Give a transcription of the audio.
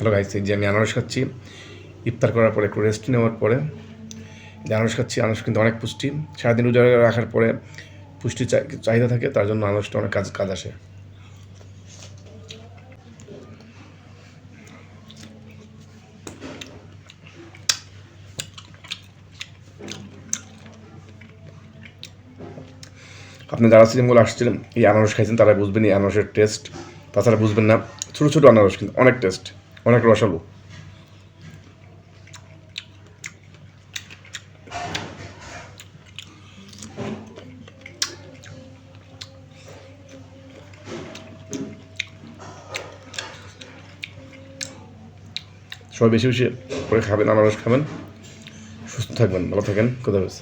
Hello guys, এই যে আমি আনারস খাচ্ছি ইফতার করার পরে, একটু রেস্ট নেওয়ার পরে যে আনারস খাচ্ছি। আনারস কিন্তু অনেক পুষ্টি, সারাদিন রোজা রাখার পরে পুষ্টি চাহিদা থাকে, তার জন্য আনারসটা অনেক কাজ আসে। আপনি যারা সিনেমাগুলো আসছিলেন এই আনারস খাইছেন তারা বুঝবেন এই আনারসের টেস্ট, তাছাড়া বুঝবেন না। ছোটো ছোটো আনারস কিন্তু অনেক টেস্ট, অনেক রসালো। সবাই বেশি বেশি করে খাবেন, আনারস খাবেন, সুস্থ থাকবেন, ভালো থাকেন, খোদা হাফেজ।